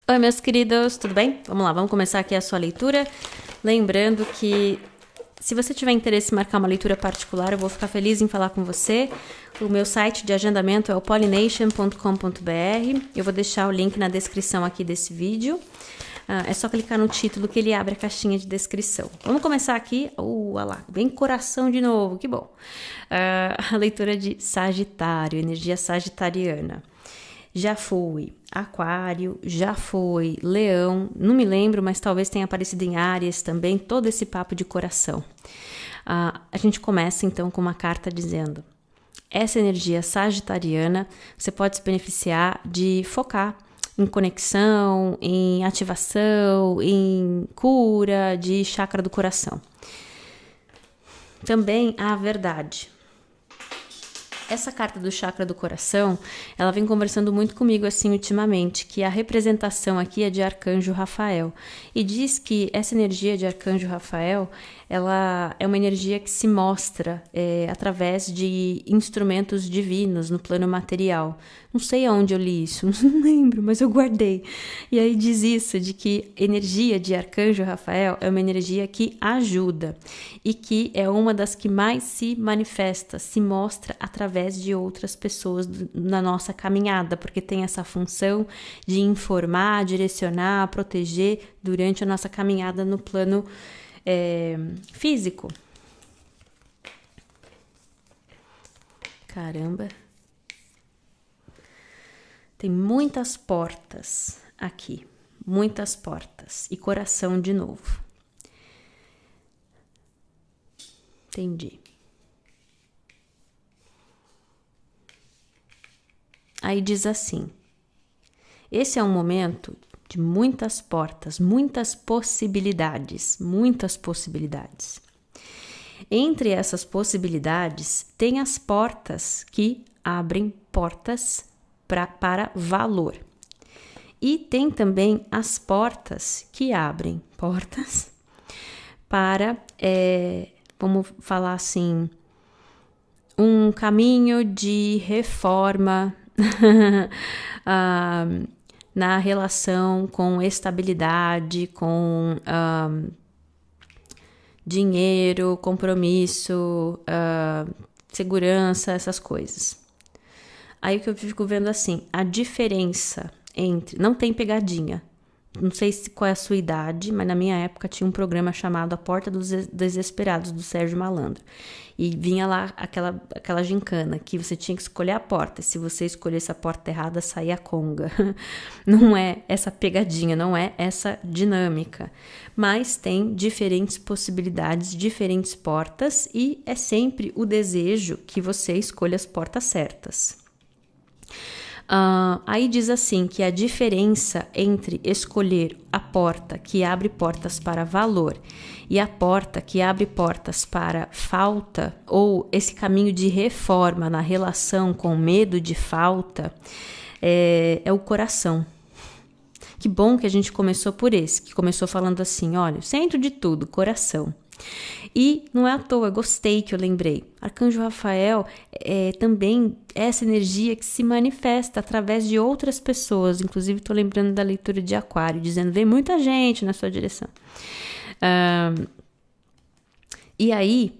Oi, meus queridos, tudo bem? Vamos lá, vamos começar aqui a sua leitura. Lembrando que se você tiver interesse em marcar uma leitura particular, eu vou ficar feliz em falar com você. O meu site de agendamento é o pollination.com.br. Eu vou deixar o link na descrição aqui desse vídeo. É só clicar no título que ele abre a caixinha de descrição. Vamos começar aqui. Olha lá, bem coração de novo, que bom. A leitura de Sagitário, energia sagitariana. Já foi Aquário, já foi Leão, não me lembro, mas talvez tenha aparecido em Áries também, todo esse papo de coração. A gente começa então com uma carta dizendo: essa energia sagitariana, você pode se beneficiar de focar em conexão, em ativação, em cura de chakra do coração. Também a verdade. Essa carta do chakra do coração, ela vem conversando muito comigo assim ultimamente, que a representação aqui é de Arcanjo Rafael. E diz que essa energia de Arcanjo Rafael, ela é uma energia que se mostra através de instrumentos divinos no plano material. Não sei aonde eu li isso, não lembro, mas eu guardei. E aí diz isso, de que energia de Arcanjo Rafael é uma energia que ajuda e que é uma das que mais se manifesta, se mostra através de outras pessoas na nossa caminhada, porque tem essa função de informar, direcionar, proteger durante a nossa caminhada no plano físico. Caramba! Tem muitas portas aqui, muitas portas. E coração de novo. Entendi. Aí diz assim: esse é um momento de muitas portas, muitas possibilidades, muitas possibilidades. Entre essas possibilidades, tem as portas que abrem portas para valor. E tem também as portas que abrem portas para, vamos falar assim, um caminho de reforma na relação com estabilidade, com dinheiro, compromisso, segurança, essas coisas. Aí o que eu fico vendo assim, a diferença entre... Não tem pegadinha. Não sei qual é a sua idade, mas na minha época tinha um programa chamado A Porta dos Desesperados, do Sérgio Malandro. E vinha lá aquela gincana, que você tinha que escolher a porta. Se você escolhesse a porta errada, saía a conga. Não é essa pegadinha, não é essa dinâmica. Mas tem diferentes possibilidades, diferentes portas, e é sempre o desejo que você escolha as portas certas. Aí diz assim que a diferença entre escolher a porta que abre portas para valor e a porta que abre portas para falta, ou esse caminho de reforma na relação com medo de falta, é o coração. Que bom que a gente começou por esse, que começou falando assim: olha, o centro de tudo, coração. E não é à toa, gostei que eu lembrei. Arcanjo Rafael também é essa energia que se manifesta através de outras pessoas. Inclusive, estou lembrando da leitura de Aquário, dizendo: vem muita gente na sua direção. E aí,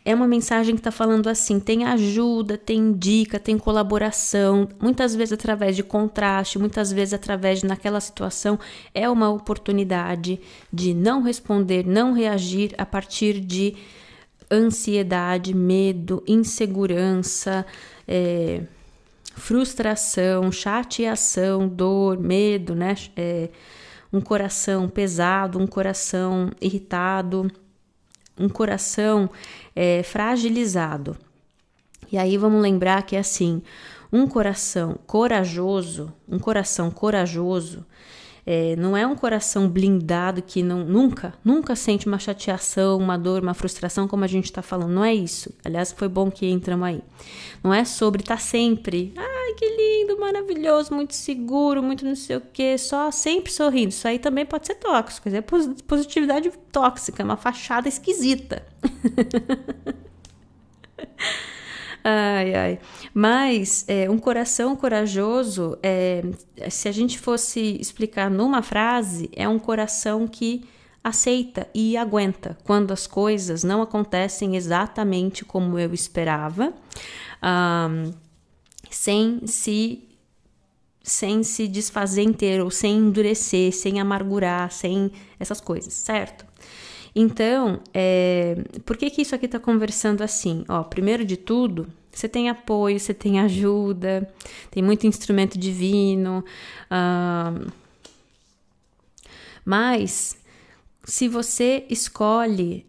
é uma mensagem que está falando assim: tem ajuda, tem dica, tem colaboração, muitas vezes através de contraste, muitas vezes através de, naquela situação, é uma oportunidade de não responder, não reagir a partir de ansiedade, medo, insegurança, frustração, chateação, dor, medo, né? Um coração pesado, um coração irritado, um coração fragilizado. E aí vamos lembrar que é assim, um coração corajoso não é um coração blindado que nunca sente uma chateação, uma dor, uma frustração, como a gente está falando. Não é isso. Aliás, foi bom que entramos aí. Não é sobre estar sempre, ai, que lindo, maravilhoso, muito seguro, muito não sei o quê, só sempre sorrindo. Isso aí também pode ser tóxico. É positividade tóxica, é uma fachada esquisita. Ai, ai. Mas um coração corajoso, se a gente fosse explicar numa frase, é um coração que aceita e aguenta quando as coisas não acontecem exatamente como eu esperava, sem se desfazer inteiro, sem endurecer, sem amargurar, sem essas coisas, certo? Então, por que isso aqui está conversando assim? Ó, primeiro de tudo, você tem apoio, você tem ajuda, tem muito instrumento divino, mas se você escolhe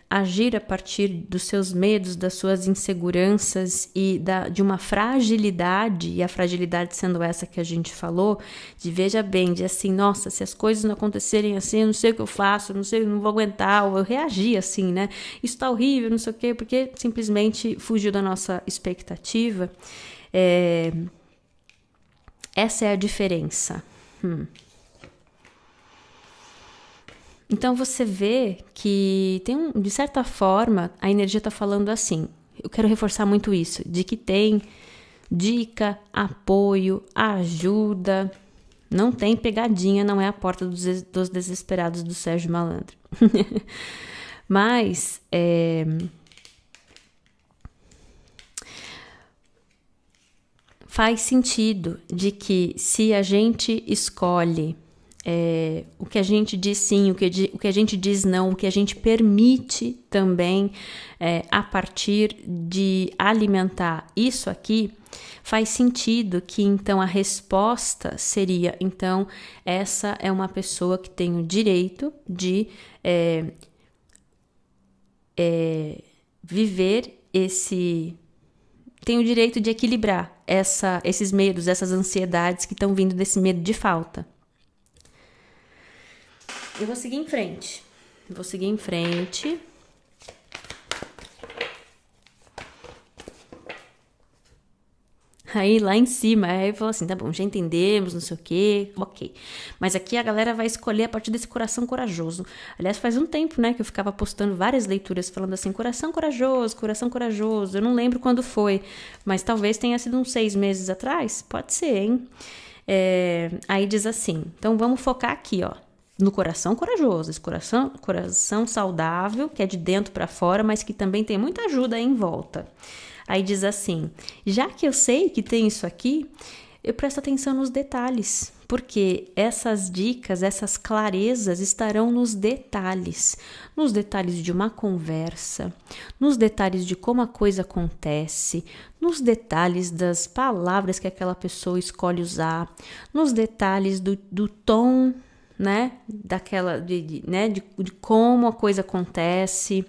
agir a partir dos seus medos, das suas inseguranças e de uma fragilidade, e a fragilidade sendo essa que a gente falou, de veja bem, de assim, nossa, se as coisas não acontecerem assim, eu não sei o que eu faço, eu não sei, eu não vou aguentar, ou eu reagi assim, né? Isso tá horrível, não sei o quê, porque simplesmente fugiu da nossa expectativa. Essa é a diferença. Então você vê que de certa forma, a energia está falando assim. Eu quero reforçar muito isso, de que tem dica, apoio, ajuda. Não tem pegadinha, não é a porta dos desesperados do Sérgio Malandro. Mas faz sentido de que se a gente escolhe o que a gente diz sim, o que a gente diz não, o que a gente permite também a partir de alimentar isso aqui, faz sentido que então a resposta seria, então, essa é uma pessoa que tem o direito de viver tem o direito de equilibrar esses medos, essas ansiedades que estão vindo desse medo de falta. Eu vou seguir em frente. Aí lá em cima, aí falou assim, tá bom, já entendemos, não sei o quê, ok. Mas aqui a galera vai escolher a partir desse coração corajoso. Aliás, faz um tempo, né, que eu ficava postando várias leituras falando assim, coração corajoso. Eu não lembro quando foi, mas talvez tenha sido uns 6 meses atrás. Pode ser, hein? Aí diz assim, então vamos focar aqui, ó. No coração corajoso, esse coração saudável, que é de dentro para fora, mas que também tem muita ajuda aí em volta. Aí diz assim, já que eu sei que tem isso aqui, eu presto atenção nos detalhes, porque essas dicas, essas clarezas estarão nos detalhes de uma conversa, nos detalhes de como a coisa acontece, nos detalhes das palavras que aquela pessoa escolhe usar, nos detalhes do tom, né, de como a coisa acontece.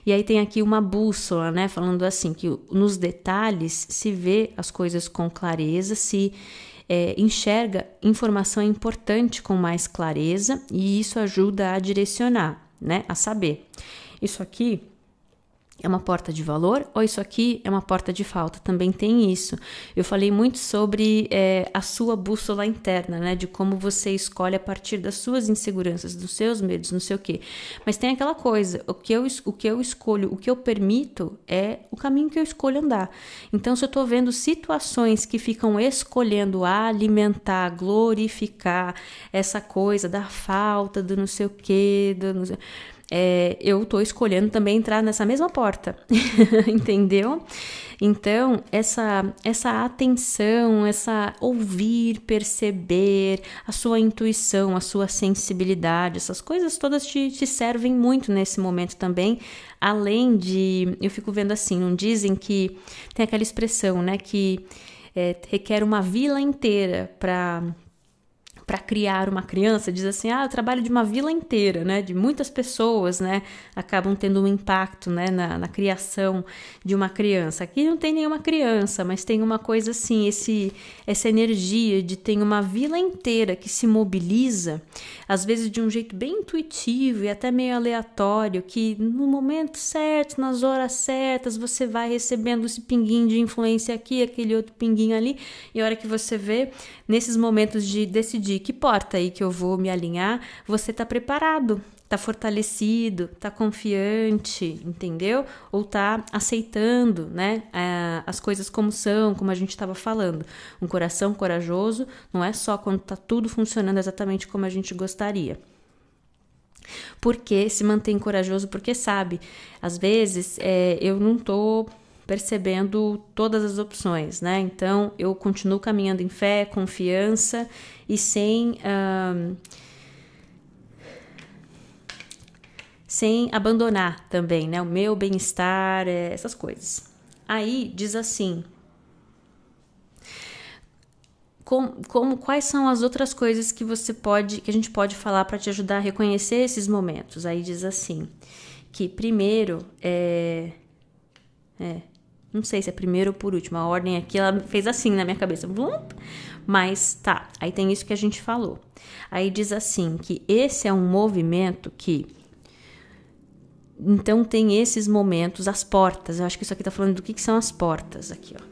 E aí tem aqui uma bússola, né, falando assim, que nos detalhes se vê as coisas com clareza, se enxerga informação importante com mais clareza, e isso ajuda a direcionar, né, a saber, isso aqui é uma porta de valor ou isso aqui é uma porta de falta? Também tem isso. Eu falei muito sobre a sua bússola interna, né? De como você escolhe a partir das suas inseguranças, dos seus medos, não sei o quê. Mas tem aquela coisa, o que eu escolho, o que eu permito é o caminho que eu escolho andar. Então, se eu tô vendo situações que ficam escolhendo alimentar, glorificar essa coisa da falta, do não sei o quê, eu tô escolhendo também entrar nessa mesma porta, entendeu? Então, essa atenção, essa ouvir, perceber, a sua intuição, a sua sensibilidade, essas coisas todas te servem muito nesse momento também, além de, eu fico vendo assim, não dizem que, tem aquela expressão, né, que requer uma vila inteira para criar uma criança, diz assim, o trabalho de uma vila inteira, né, de muitas pessoas, né, acabam tendo um impacto, né, na criação de uma criança. Aqui não tem nenhuma criança, mas tem uma coisa assim, essa energia de ter uma vila inteira que se mobiliza, às vezes de um jeito bem intuitivo e até meio aleatório, que no momento certo, nas horas certas, você vai recebendo esse pinguinho de influência aqui, aquele outro pinguinho ali, e a hora que você vê, nesses momentos de decidir que porta aí que eu vou me alinhar, você está preparado. tá fortalecido, tá confiante, entendeu? Ou tá aceitando, né, as coisas como são, como a gente estava falando. Um coração corajoso não é só quando tá tudo funcionando exatamente como a gente gostaria. Porque se mantém corajoso, porque sabe, às vezes eu não tô percebendo todas as opções, né? Então eu continuo caminhando em fé, confiança e sem abandonar também, né? O meu bem-estar, essas coisas. Aí diz assim: quais são as outras coisas que que a gente pode falar para te ajudar a reconhecer esses momentos? Aí diz assim, que primeiro não sei se é primeiro ou por último, a ordem aqui ela fez assim na minha cabeça, mas tá, aí tem isso que a gente falou. Aí diz assim, que esse é um movimento que, então tem esses momentos, as portas, eu acho que isso aqui tá falando do que são as portas aqui, ó.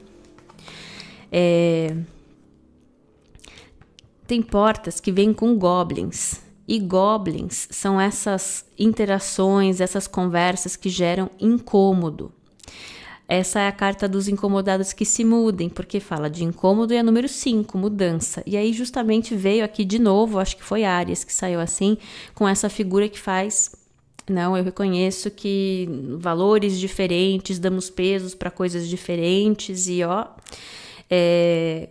Tem portas que vêm com goblins. E goblins são essas interações, essas conversas que geram incômodo. Essa é a carta dos incomodados que se mudem, porque fala de incômodo e é número 5, mudança. E aí justamente veio aqui de novo, acho que foi Áries que saiu assim, com essa figura que faz... Não, eu reconheço que valores diferentes, damos pesos para coisas diferentes e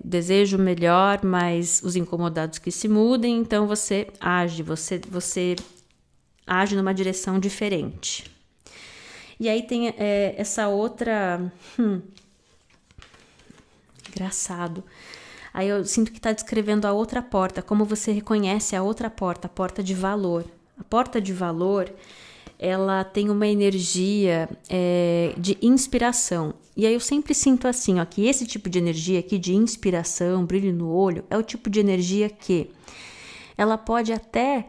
desejo melhor, mas os incomodados que se mudem, então você age numa direção diferente. E aí tem essa outra... Engraçado. Aí eu sinto que está descrevendo a outra porta, como você reconhece a outra porta, a porta de valor. A porta de valor, ela tem uma energia de inspiração. E aí eu sempre sinto assim, ó, que esse tipo de energia aqui de inspiração, brilho no olho, é o tipo de energia que ela pode até,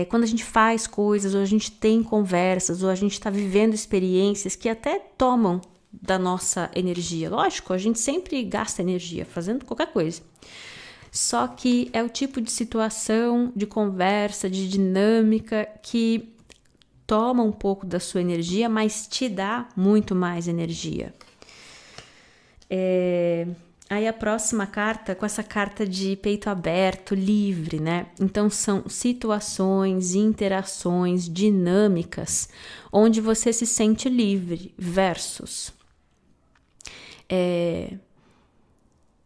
quando a gente faz coisas, ou a gente tem conversas, ou a gente está vivendo experiências que até tomam da nossa energia. Lógico, a gente sempre gasta energia fazendo qualquer coisa. Só que é o tipo de situação, de conversa, de dinâmica que toma um pouco da sua energia, mas te dá muito mais energia. Aí a próxima carta, com essa carta de peito aberto, livre, né? Então são situações, interações, dinâmicas, onde você se sente livre, versus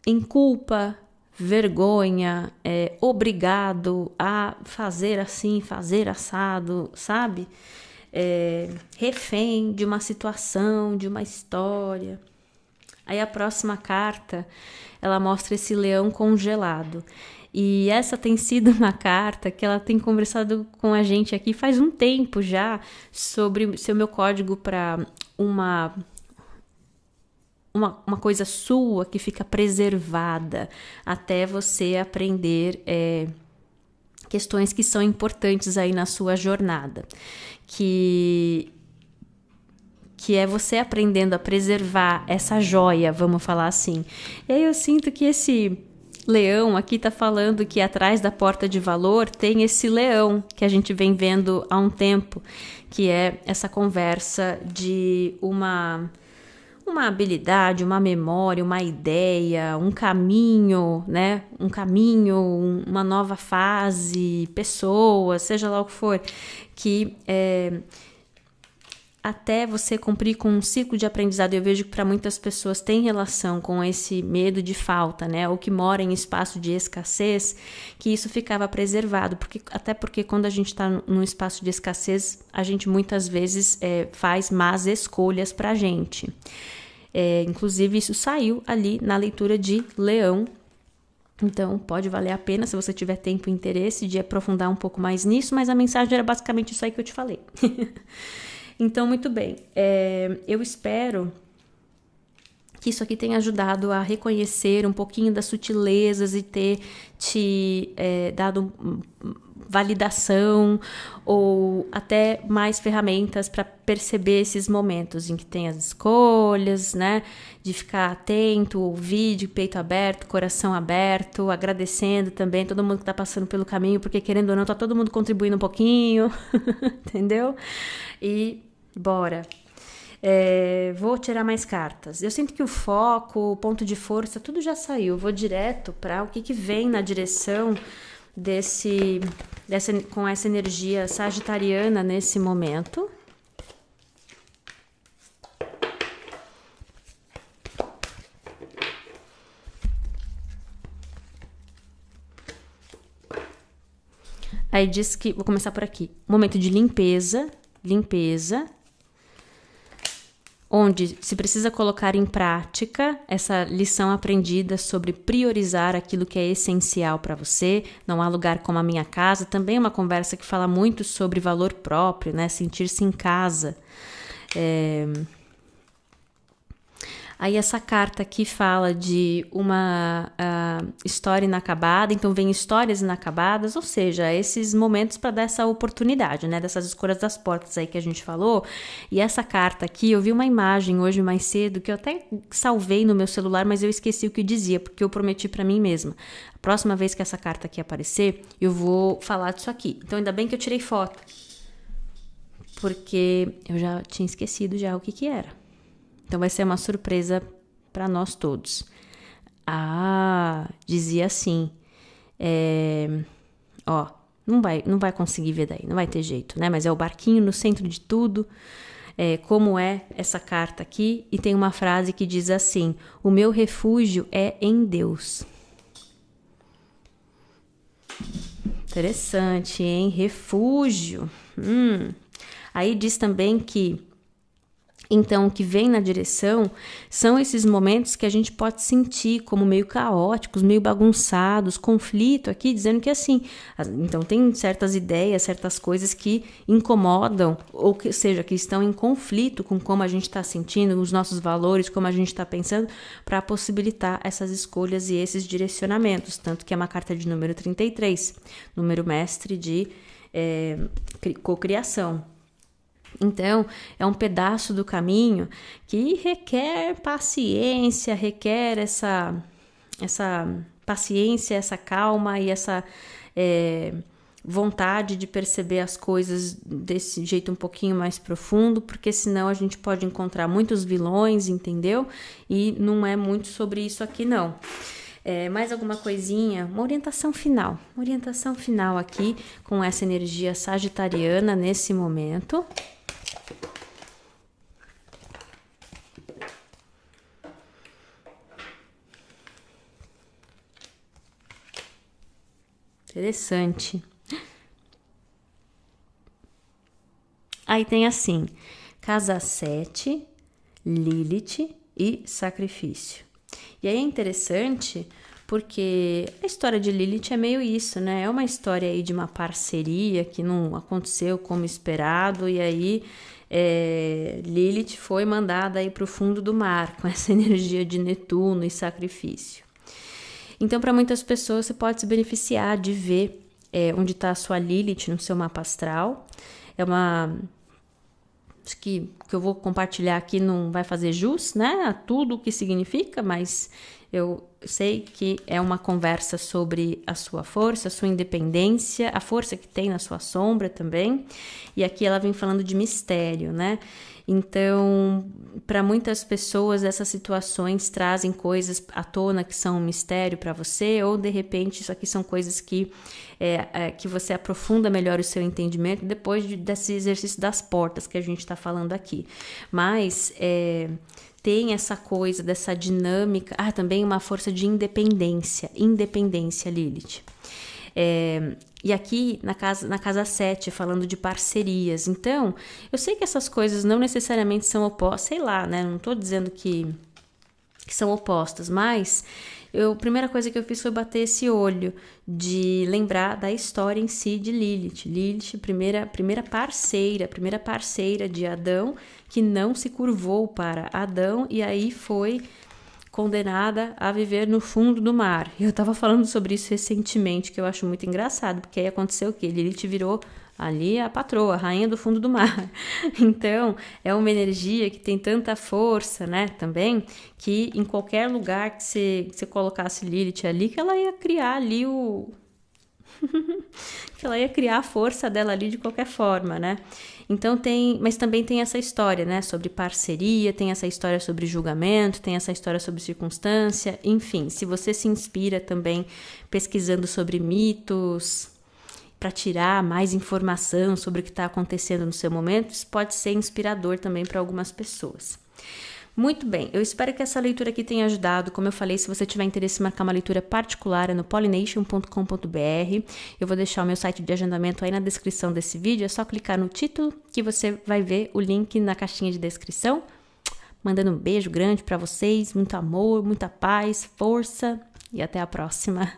em culpa, vergonha, obrigado a fazer assim, fazer assado, sabe? Refém de uma situação, de uma história. Aí a próxima carta, ela mostra esse leão congelado. E essa tem sido uma carta que ela tem conversado com a gente aqui faz um tempo já sobre ser o meu código para uma coisa sua que fica preservada até você aprender questões que são importantes aí na sua jornada. Que é você aprendendo a preservar essa joia, vamos falar assim. E aí eu sinto que esse leão aqui tá falando que atrás da porta de valor tem esse leão que a gente vem vendo há um tempo, que é essa conversa de uma habilidade, uma memória, uma ideia, um caminho, né? Um caminho, uma nova fase, pessoa, seja lá o que for, que até você cumprir com um ciclo de aprendizado. Eu vejo que para muitas pessoas tem relação com esse medo de falta, né? Ou que mora em espaço de escassez, que isso ficava preservado. Até porque quando a gente está num espaço de escassez, a gente muitas vezes faz más escolhas para a gente. Inclusive, isso saiu ali na leitura de Leão. Então, pode valer a pena, se você tiver tempo e interesse, de aprofundar um pouco mais nisso, mas a mensagem era basicamente isso aí que eu te falei. Então, muito bem. Eu espero que isso aqui tenha ajudado a reconhecer um pouquinho das sutilezas e ter te dado validação ou até mais ferramentas para perceber esses momentos em que tem as escolhas, né? De ficar atento, ouvir, de peito aberto, coração aberto, agradecendo também todo mundo que está passando pelo caminho, porque querendo ou não, tá todo mundo contribuindo um pouquinho, entendeu? E bora! Vou tirar mais cartas. Eu sinto que o foco, o ponto de força, tudo já saiu. Vou direto para o que vem na direção com essa energia sagitariana nesse momento. Aí diz que, vou começar por aqui, momento de limpeza, onde se precisa colocar em prática essa lição aprendida sobre priorizar aquilo que é essencial para você. Não há lugar como a minha casa. Também é uma conversa que fala muito sobre valor próprio, né? Sentir-se em casa. Aí essa carta aqui fala de uma história inacabada, então vem histórias inacabadas, ou seja, esses momentos para dar essa oportunidade, né, dessas escolhas das portas aí que a gente falou. E essa carta aqui, eu vi uma imagem hoje mais cedo, que eu até salvei no meu celular, mas eu esqueci o que dizia, porque eu prometi para mim mesma. A próxima vez que essa carta aqui aparecer, eu vou falar disso aqui. Então ainda bem que eu tirei foto, porque eu já tinha esquecido já o que era. Então vai ser uma surpresa para nós todos. Dizia assim, não vai conseguir ver daí, não vai ter jeito, né? Mas é o barquinho no centro de tudo, como é essa carta aqui. E tem uma frase que diz assim: o meu refúgio é em Deus. Interessante, hein? Refúgio. Aí diz também que então, o que vem na direção são esses momentos que a gente pode sentir como meio caóticos, meio bagunçados, conflito aqui, dizendo que assim, então tem certas ideias, certas coisas que incomodam, ou que seja, que estão em conflito com como a gente está sentindo, os nossos valores, como a gente está pensando, para possibilitar essas escolhas e esses direcionamentos. Tanto que é uma carta de número 33, número mestre de cocriação. Então, é um pedaço do caminho que requer paciência, requer essa paciência, essa calma e essa vontade de perceber as coisas desse jeito um pouquinho mais profundo, porque senão a gente pode encontrar muitos vilões, entendeu? E não é muito sobre isso aqui, não. Mais alguma coisinha? Uma orientação final aqui com essa energia sagitariana nesse momento. Interessante. Aí tem assim, casa 7, Lilith e sacrifício. E aí é interessante porque a história de Lilith é meio isso, né? É uma história aí de uma parceria que não aconteceu como esperado, e aí Lilith foi mandada aí para o fundo do mar com essa energia de Netuno e sacrifício. Então, para muitas pessoas, você pode se beneficiar de ver onde está a sua Lilith no seu mapa astral. Acho que o que eu vou compartilhar aqui não vai fazer jus, né, a tudo o que significa, mas eu sei que é uma conversa sobre a sua força, a sua independência, a força que tem na sua sombra também. E aqui ela vem falando de mistério, né? Então, para muitas pessoas, essas situações trazem coisas à tona que são um mistério para você, ou de repente isso aqui são coisas que você aprofunda melhor o seu entendimento depois desse exercício das portas que a gente está falando aqui. Mas tem essa coisa dessa dinâmica, também uma força de independência, Lilith. E aqui na casa 7, falando de parcerias. Então, eu sei que essas coisas não necessariamente são opostas, sei lá, né? Não estou dizendo que são opostas, mas a primeira coisa que eu fiz foi bater esse olho, de lembrar da história em si de Lilith. Lilith, primeira parceira de Adão, que não se curvou para Adão, e aí foi condenada a viver no fundo do mar. Eu tava falando sobre isso recentemente, que eu acho muito engraçado, porque aí aconteceu o quê? Lilith virou ali a patroa, a rainha do fundo do mar. Então, é uma energia que tem tanta força, né, também, que em qualquer lugar que você colocasse Lilith ali, que ela ia criar ali que ela ia criar a força dela ali de qualquer forma, né? Então mas também tem essa história, né, sobre parceria, tem essa história sobre julgamento, tem essa história sobre circunstância, enfim, se você se inspira também pesquisando sobre mitos, para tirar mais informação sobre o que está acontecendo no seu momento, isso pode ser inspirador também para algumas pessoas. Muito bem, eu espero que essa leitura aqui tenha ajudado. Como eu falei, se você tiver interesse em marcar uma leitura particular, é no pollination.com.br. Eu vou deixar o meu site de agendamento aí na descrição desse vídeo, é só clicar no título que você vai ver o link na caixinha de descrição. Mandando um beijo grande para vocês, muito amor, muita paz, força e até a próxima.